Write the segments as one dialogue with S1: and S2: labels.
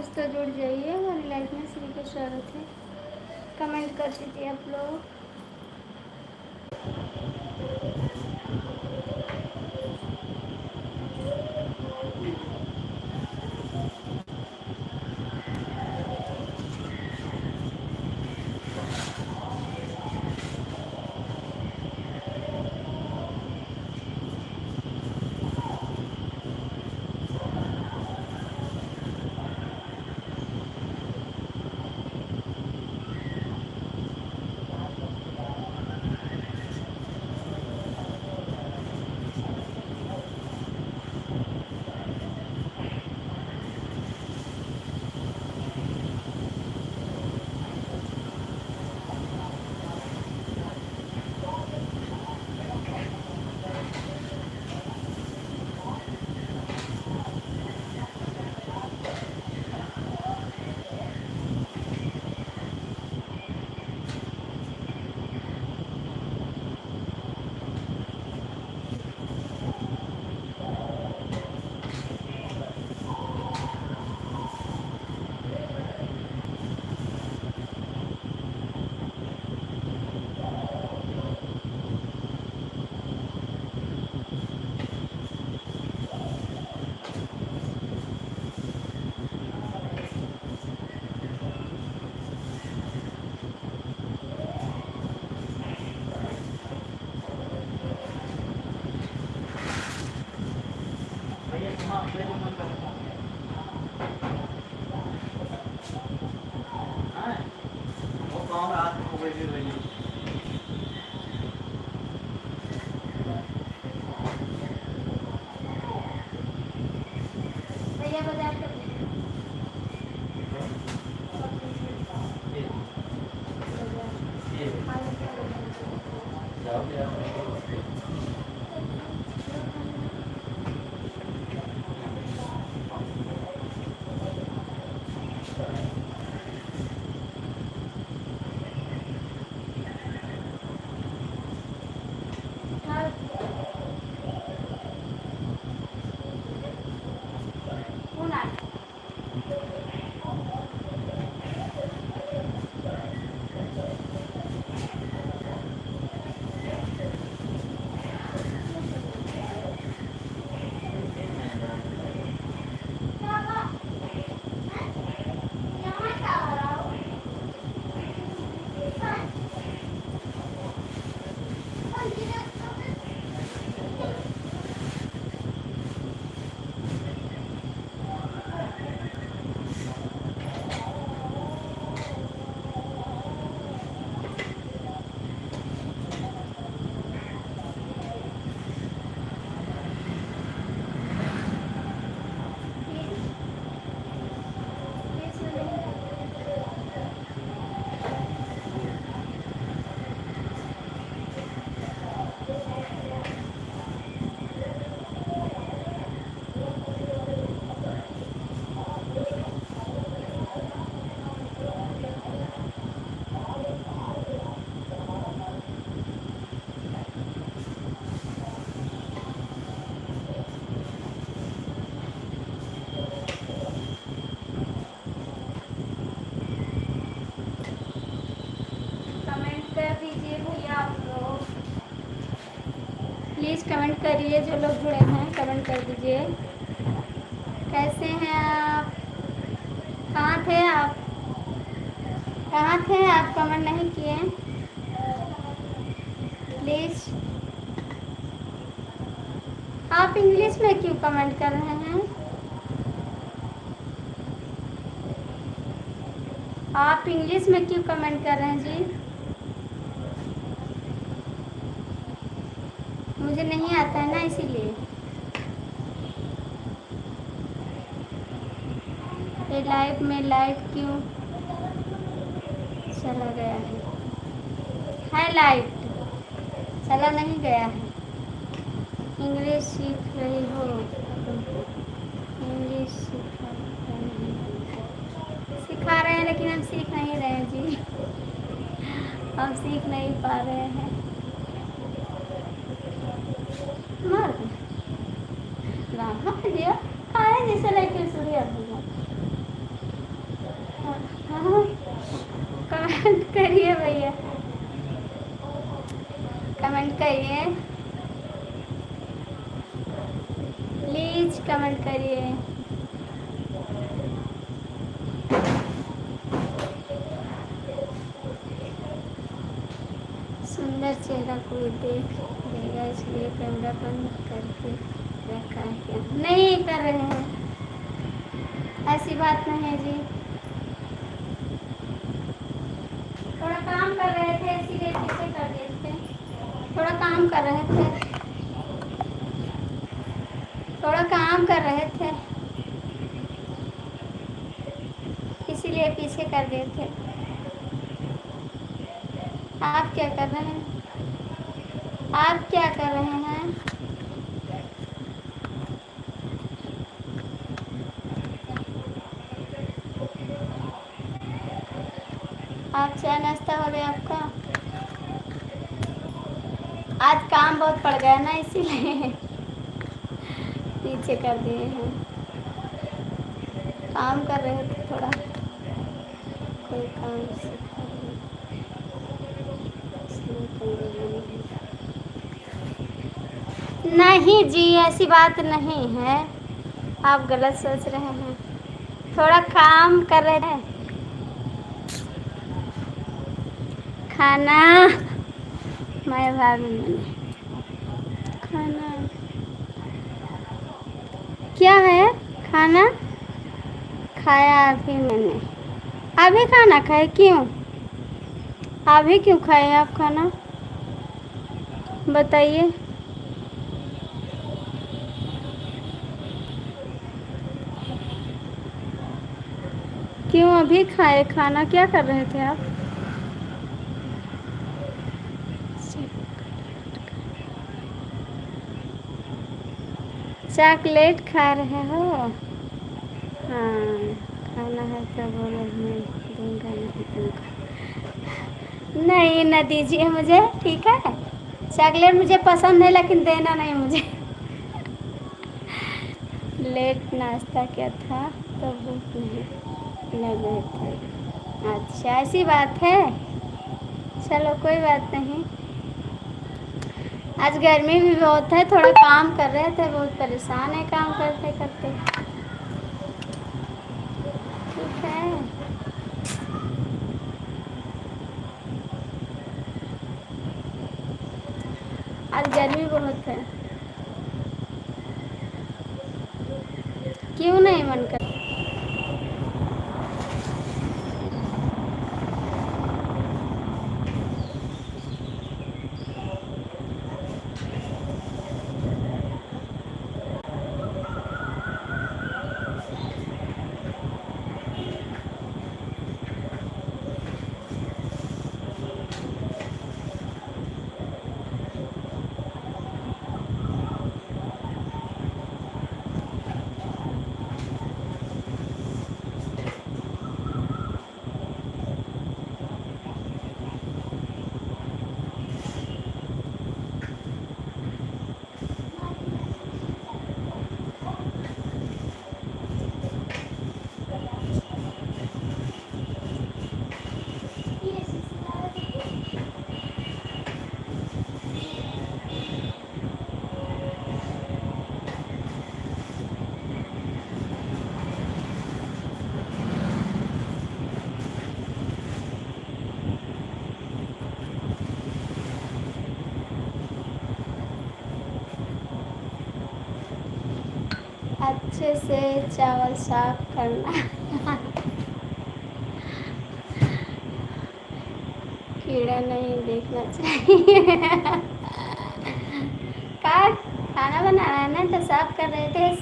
S1: कुछ तो जुड़ जाइए। हमारी लाइफ में सभी का स्वागत है। कमेंट कर दीजिए आप लोग। भैया बाजार कर दीजिए भैया आप लोग। प्लीज़ कमेंट करिए, जो लोग जुड़े हैं कमेंट कर दीजिए। कैसे हैं आप? कहाँ थे आप? कहाँ थे आप? कमेंट नहीं किए प्लीज़। आप इंग्लिश में क्यों कमेंट कर रहे हैं? आप इंग्लिश में क्यों कमेंट कर रहे हैं जी? मुझे नहीं आता है ना, इसीलिए। ये लाइव में लाइव क्यों चला गया है लाइव चला नहीं गया है। इंग्लिश सीख रही हो? इंग्लिश सिखा रहे हैं, लेकिन हम सीख नहीं रहे हैं जी। हम सीख नहीं पा रहे हैं। मर राधा दिया खाए जैसे लेके सूर्य कमेंट करिए भैया, कमेंट करिए प्लीज, कमेंट करिए। सुंदर चेहरा कोई देख लेगा इसलिए कैमरा बंद करके रखा है क्या? नहीं कर रहे हैं, ऐसी बात नहीं है जी, थोड़ा काम कर रहे थे इसीलिए पीछे कर दिए थे। थोड़ा काम कर रहे थे, थोड़ा काम कर रहे थे इसीलिए पीछे कर दिए थे। आप क्या कर रहे हैं? आप क्या कर रहे हैं? आप चाय नाश्ता हो गया आपका? आज काम बहुत पड़ गया ना इसीलिए पीछे कर दिए हैं। काम कर रहे थे थोड़ा, कोई काम सिखा रहे, इसलिए कर रहे हैं। नहीं जी, ऐसी बात नहीं है, आप गलत सोच रहे हैं। थोड़ा काम कर रहे हैं। खाना मैं भाभी मैंने खाना क्या है? खाना खाया अभी मैंने, अभी खाना खाए? क्यों अभी क्यों खाए आप खाना, बताइए? क्यों अभी खाए खाना? क्या कर रहे थे आप? चॉकलेट खा रहे हो? हाँ, खाना है तो बोलो, मैं दूंगा नहीं दूंगा। नहीं न दीजिए मुझे, ठीक है? चॉकलेट मुझे पसंद है लेकिन देना नहीं मुझे लेट नाश्ता किया था तो भूख नहीं लगे थे। अच्छा ऐसी बात है, चलो कोई बात नहीं। आज गर्मी भी बहुत है, थोड़ा काम कर रहे थे, बहुत परेशान है काम करते करते, ठीक है? आज गर्मी बहुत है, क्यों नहीं मन कर? अच्छे से चावल साफ करना कीड़ा नहीं देखना चाहिए का खाना बना रहा है ना तो साफ कर रहे थे,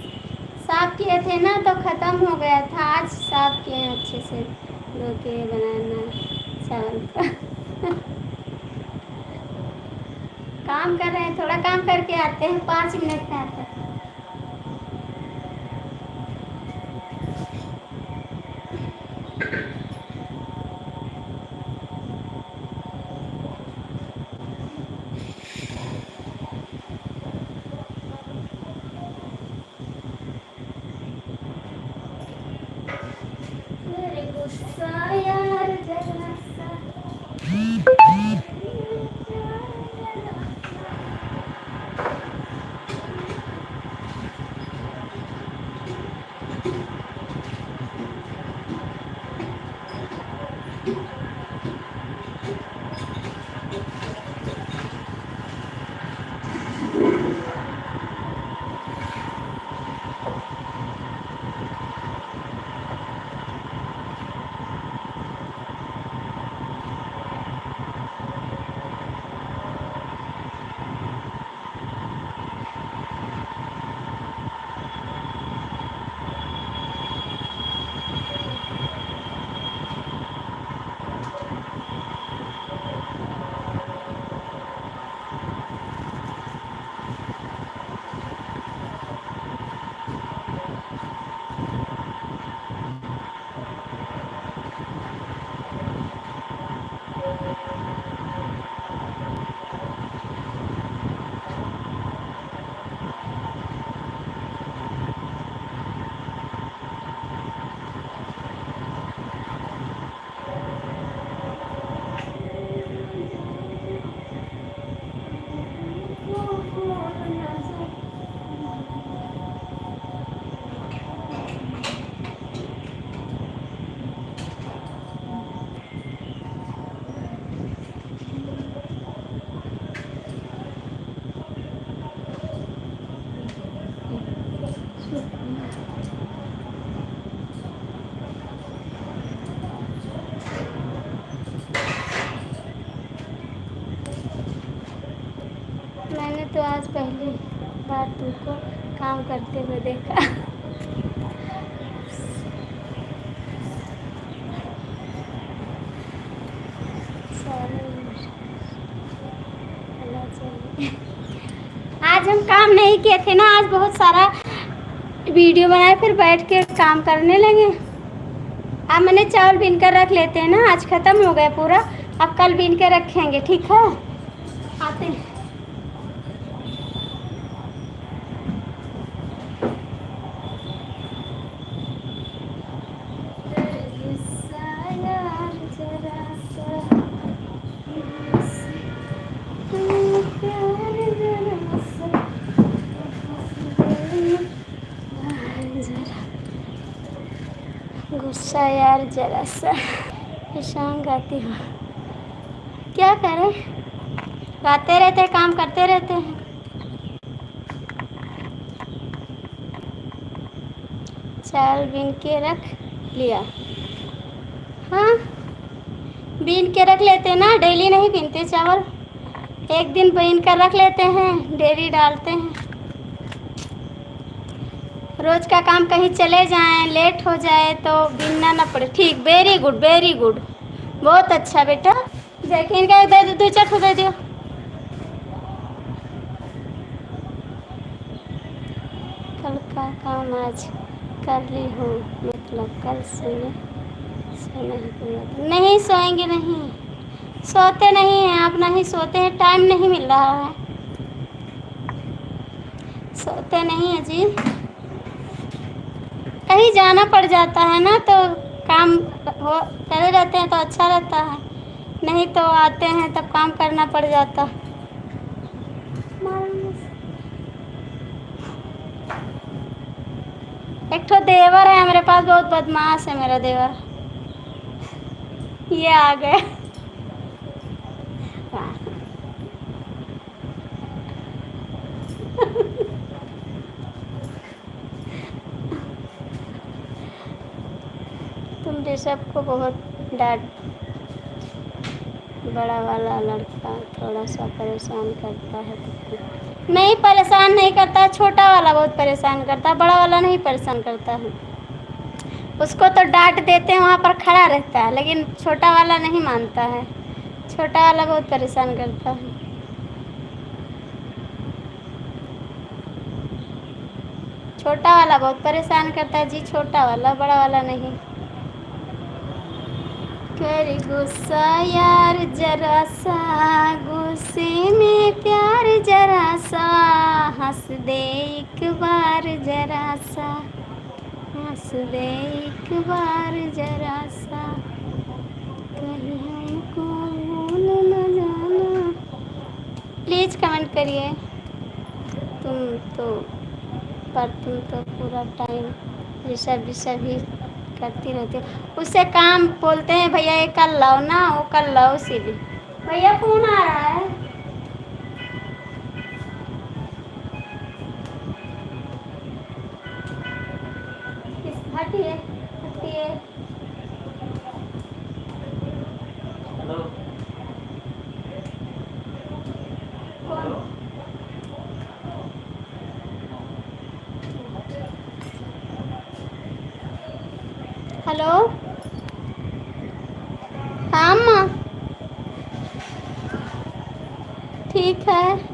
S1: साफ किए थे ना तो ख़त्म हो गया था, आज साफ किए अच्छे से धो के बनाना चावल का काम कर रहे हैं, थोड़ा काम करके आते हैं, 5 मिनट में आते हैं। मेरे गुस्सा यार जगना सा आज पहली बार तुमको काम करते हुए देखा। आज हम काम नहीं किए थे ना, आज बहुत सारा वीडियो बनाए, फिर बैठ के काम करने लगे। अब मैंने चावल बीन कर रख लेते हैं ना, आज ख़त्म हो गया पूरा, अब कल बीन के रखेंगे, ठीक है। आते हैं। गुस्सा यार जरा सा, शाम गाती हूँ, क्या करें, गाते रहते हैं, काम करते रहते हैं। चावल बीन के रख लिया। हाँ, बीन के रख लेते हैं ना, डेली नहीं बीनते चावल, एक दिन बीन कर रख लेते हैं, डेली डालते हैं। रोज का काम कहीं चले जाएं, लेट हो जाए तो बीनना ना पड़े। ठीक, वेरी गुड वेरी गुड, बहुत अच्छा बेटा। जैकिन का दे दो, 2-4 दे दियो। कल का काम आज कर ली हूँ, मतलब कल सोने नहीं, सोएंगे नहीं, सोते नहीं हैं आप, नहीं सोते हैं, टाइम नहीं मिल रहा है, सोते नहीं है जी, कहीं जाना पड़ जाता है ना, तो काम हो करे रहते हैं तो अच्छा रहता है, नहीं तो आते हैं तब काम करना पड़ जाता। एक ठो देवर है मेरे पास, बहुत बदमाश है मेरा देवर, ये आ गए। तुम ऋषभ को बहुत डांट, बड़ा वाला लड़का थोड़ा सा परेशान करता है तुमको। नहीं, परेशान नहीं करता, छोटा वाला बहुत परेशान करता है, बड़ा वाला नहीं परेशान करता है। उसको तो डांट देते हैं, वहाँ पर खड़ा रहता है, लेकिन छोटा वाला नहीं मानता है, छोटा वाला बहुत परेशान करता है। छोटा वाला बहुत परेशान करता है जी, छोटा वाला, बड़ा वाला नहीं। कर गुस्सा यार जरा सा, गुस्से में प्यार जरा सा, हंस दे एक बार जरा सा, हंस दे एक बार जरा सा, कहीं हमको भूल न जाना। प्लीज़ कमेंट करिए। तुम तो पूरा टाइम ऋषभ ही करती रहती हो, उससे काम बोलते हैं भैया ये कर लो ना, वो कर लो, इसीलिए। भैया फोन आ रहा है, हटिए हटिए। हेलो, हाँ माँ, ठीक है।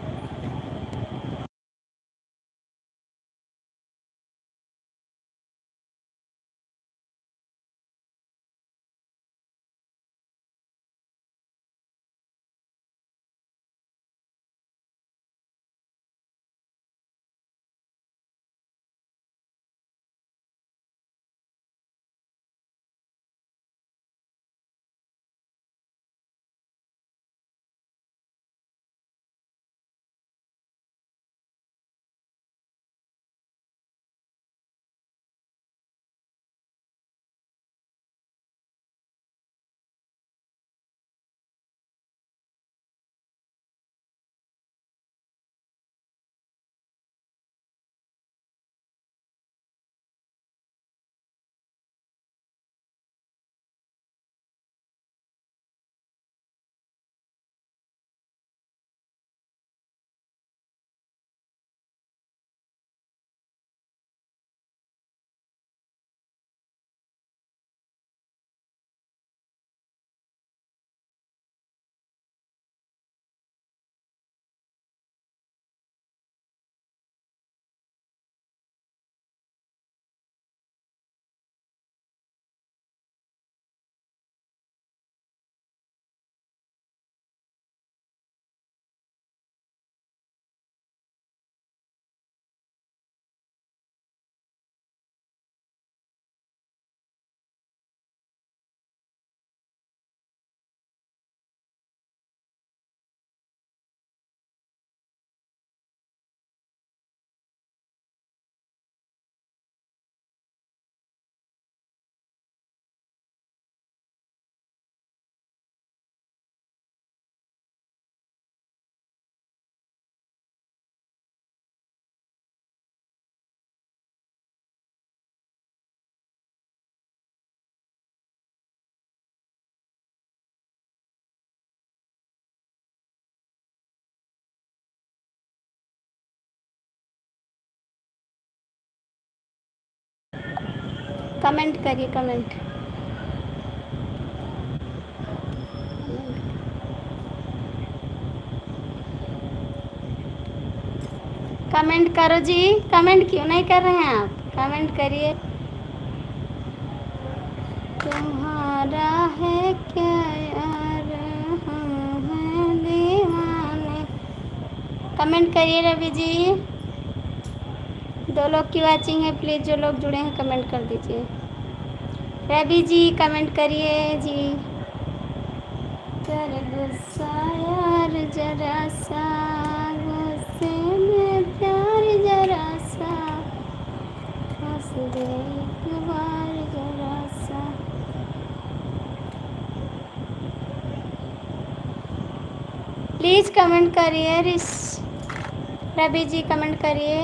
S1: कमेंट करिए, कमेंट। कमेंट करो जी, कमेंट क्यों नहीं कर रहे हैं आप? कमेंट करिए। तुम्हारा है क्या यार, हम हैं दीवाने। कमेंट करिए रवि जी। 2 लोग की वाचिंग है, प्लीज़ जो लोग जुड़े हैं कमेंट कर दीजिए। रवि जी कमेंट करिए जी। कर गुस्सा यार जरा सा, गुस्से में प्यार जरा सा, हंस दे एक बार जरा सा। प्लीज़ कमेंट करिए रवि जी, कमेंट करिए।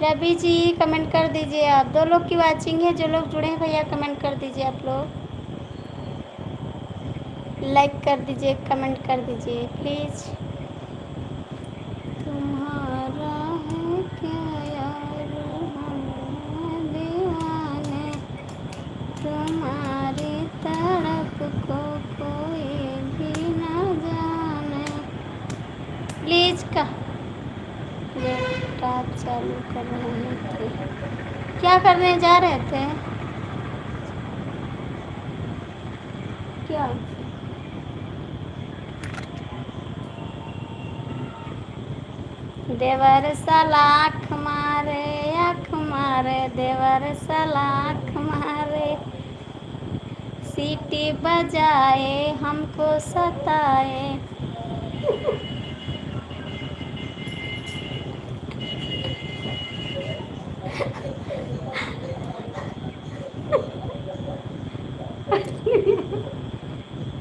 S1: रवि जी कमेंट कर दीजिए आप। 2 लोग की वाचिंग है, जो लोग जुड़े हैं भैया कमेंट कर दीजिए आप लोग। लाइक कर दीजिए, कमेंट कर दीजिए प्लीज़। तुम्हारा है क्या यार, हम दीवाने, तुम्हारी तड़प को कोई भी ना जाने। प्लीज़ का लैपटॉप चालू कर रहे थे, क्या करने जा रहे थे? क्या देवर सलाख मारे, आँख मारे, देवर सलाख मारे, सीटी बजाए हमको सताए।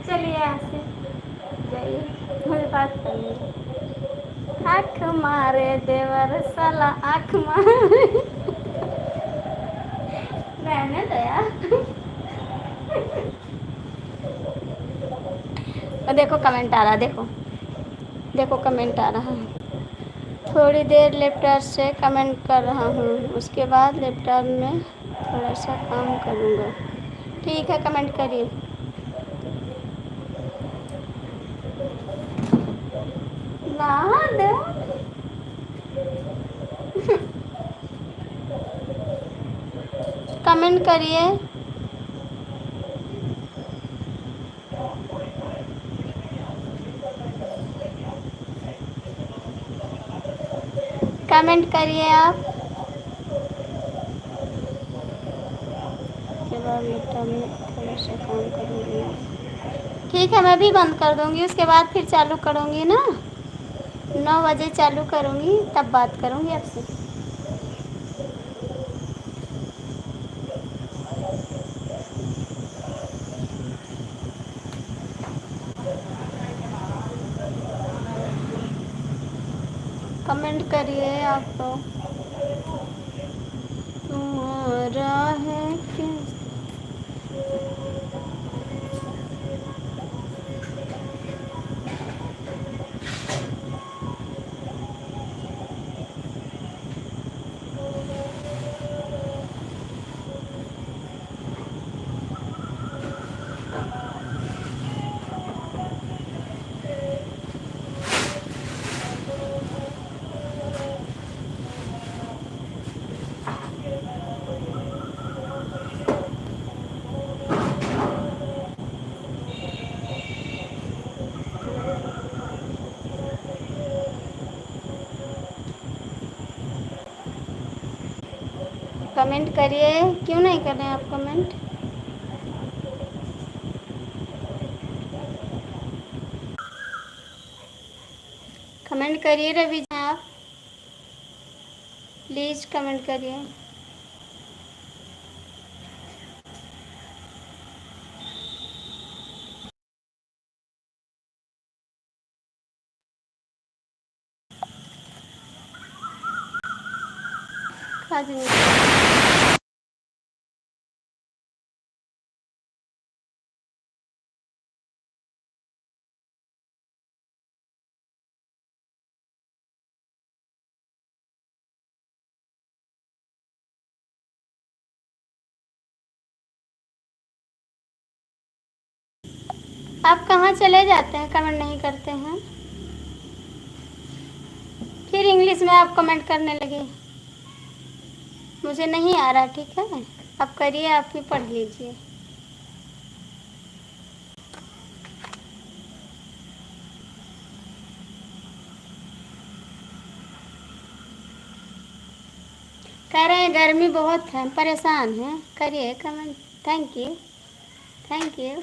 S1: चलिए यहाँ से जाइए, मुझे बात करनी है। आँख मारे देवर साला, आँख मारे। रहने दो यार। देखो कमेंट आ रहा, देखो देखो कमेंट आ रहा है। थोड़ी देर लैपटॉप से कमेंट कर रहा हूँ, उसके बाद लैपटॉप में थोड़ा सा काम करूँगा। ठीक है, कमेंट करिए। ना दो। कमेंट करिए। कमेंट करिए आप। उसके बाद लैपटॉप में थोड़ा सा काम करूँगी। ठीक है, मैं भी बंद कर दूँगी, उसके बाद फिर चालू करूँगी ना। 9 बजे चालू करूँगी, तब बात करूँगी आपसे। कमेंट करिए आप तो। तुम्हारा है क्या? कमेंट करिए, क्यों नहीं कर रहे हैं आप कमेंट? कमेंट करिए रवि जी आप, प्लीज़ कमेंट करिए। खा जाएंगे। आप कहाँ चले जाते हैं, कमेंट नहीं करते हैं? फिर इंग्लिश में आप कमेंट करने लगे। मुझे नहीं आ रहा, ठीक है। आप करिए, आप ही पढ़ लीजिए। कह रहे हैं गर्मी बहुत है, परेशान हैं। करिए comment. Thank you, thank you,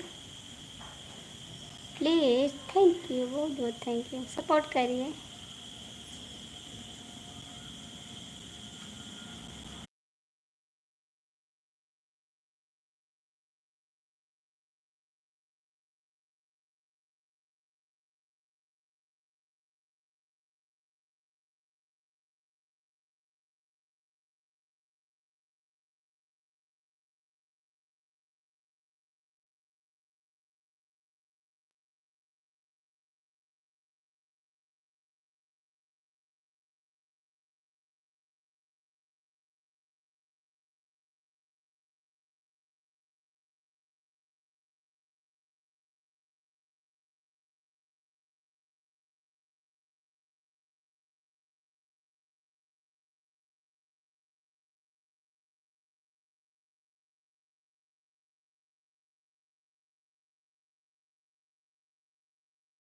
S1: please, thank you, बहुत बहुत थैंक यू। सपोर्ट करिए।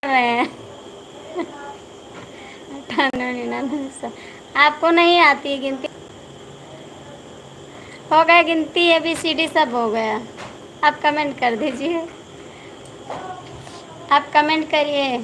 S1: कर रहे हैं 98, 99। आपको नहीं आती है गिनती? हो गया गिनती, ABCD सब हो गया। आप कमेंट कर दीजिए, आप कमेंट करिए।